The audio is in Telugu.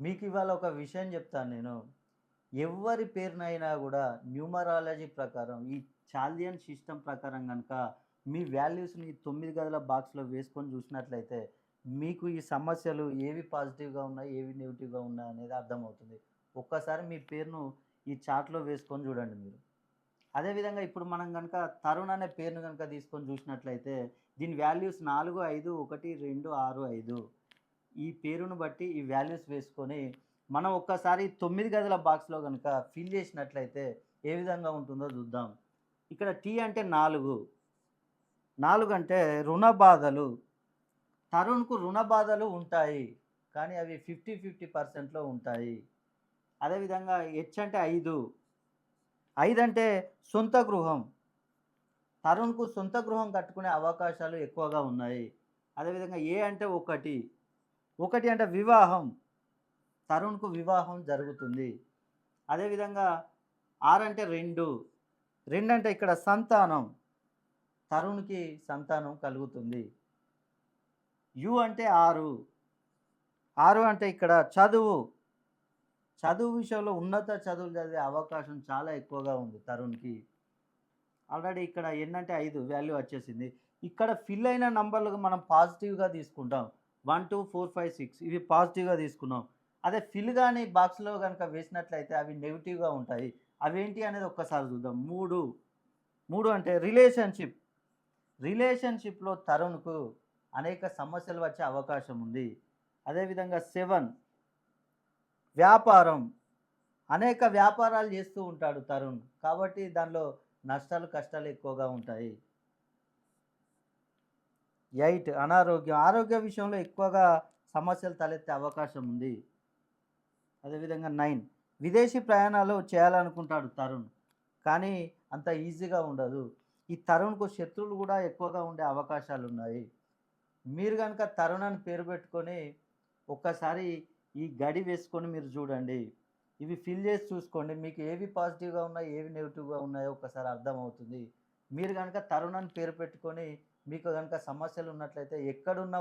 మీకు ఇవాళ ఒక విషయం చెప్తాను నేను. ఎవ్వరి పేరునైనా గూడా న్యూమరాలజీ ప్రకారం ఈ చాలియన్ సిస్టమ్ ప్రకారం గనక మీ వాల్యూస్‌ని 9 గదుల బాక్స్‌లో వేసుకొని చూసినట్లయితే మీకు ఈ సమస్యలు ఏవి పాజిటివ్‌గా ఉన్నాయి, ఏవి నెగెటివ్‌గా ఉన్నాయనేది అర్థమవుతుంది. ఒక్కసారి మీ పేరును ఈ చార్ట్‌లో వేసుకొని చూడండి మీరు. అదేవిధంగా ఇప్పుడు మనం గనక తరుణ్ అనే పేరును గనక తీసుకొని చూసినట్లయితే దీని వాల్యూస్ 4, 5, 1, 2, 6, 5 ఈ పేరును బట్టి ఈ వాల్యూస్ వేసుకొని మనం ఒక్కసారి 9 గదుల బాక్స్‌లో గనక ఫిల్ చేసినట్లయితే ఏ విధంగా ఉంటుందో చూద్దాం. ఇక్కడ టీ అంటే 4, 4 అంటే రుణ బాధలు. తరుణ్‌కు రుణ బాధలు ఉంటాయి. కానీ అవి 50, 50% ఉంటాయి. అదేవిధంగా హెచ్ అంటే 5, 5 అంటే సొంత గృహం. తరుణ్‌కు సొంత గృహం కట్టుకునే అవకాశాలు ఎక్కువగా ఉన్నాయి. అదేవిధంగా ఏ అంటే 1, 1 అంటే వివాహం. తరుణ్‌కు వివాహం జరుగుతుంది. అదేవిధంగా 6 అంటే 2, 2 అంటే ఇక్కడ సంతానం. తరుణ్‌కి సంతానం కలుగుతుంది. యు అంటే 6, 6 అంటే ఇక్కడ చదువు. చదువు విషయంలో ఉన్నత చదువులు చదివే అవకాశం చాలా ఎక్కువగా ఉంది తరుణ్‌కి. ఆల్రెడీ ఇక్కడ ఎన్ అంటే 5 వాల్యూ వచ్చేసింది. ఇక్కడ ఫిల్ అయిన నంబర్‌లు మనం పాజిటివ్‌గా తీసుకుంటాం. 1, 2, 4, 5, 6 ఇవి పాజిటివ్‌గా తీసుకున్నాం. అదే ఫిల్ గాని బాక్స్‌లో గనుక వేసినట్లయితే అవి నెగెటివ్‌గా ఉంటాయి. అవేంటి అనేది ఒక్కసారి చూద్దాం. 3, 3 అంటే రిలేషన్‌షిప్. రిలేషన్‌షిప్‌లో తరుణ్‌కు అనేక సమస్యలు వచ్చే అవకాశం ఉంది. అదేవిధంగా 7 వ్యాపారం. అనేక వ్యాపారాలు చేస్తూ ఉంటాడు తరుణ్. కాబట్టి దానిలో నష్టాలు, కష్టాలు ఎక్కువగా ఉంటాయి. 8 అనారోగ్యం. ఆరోగ్య విషయంలో ఎక్కువగా సమస్యలు తలెత్తే అవకాశం ఉంది. అదేవిధంగా 9 విదేశీ ప్రయాణాలు చేయాలనుకుంటాడు తరుణ్. కానీ అంత ఈజీగా ఉండదు. ఈ తరుణ్‌కు శత్రువులు గూడా ఎక్కువగా ఉండే అవకాశాలున్నాయి. మీరు గనక తరుణ్ అని పేరు పెట్టుకొని ఒక్కసారి ఈ గడి వేసుకొని మీరు చూడండి. ఇవి ఫిల్ చేసి చూసుకోండి. మీకు ఏవి పాజిటివ్‌గా ఉన్నాయి, ఏవి నెగెటివ్‌గా ఉన్నాయో ఒక్కసారి అర్థమవుతుంది. మీరు గనక తరుణ్ అని పేరు పెట్టుకొని మీకు గనక సమస్యలున్నట్లయితే ఎక్కడున్న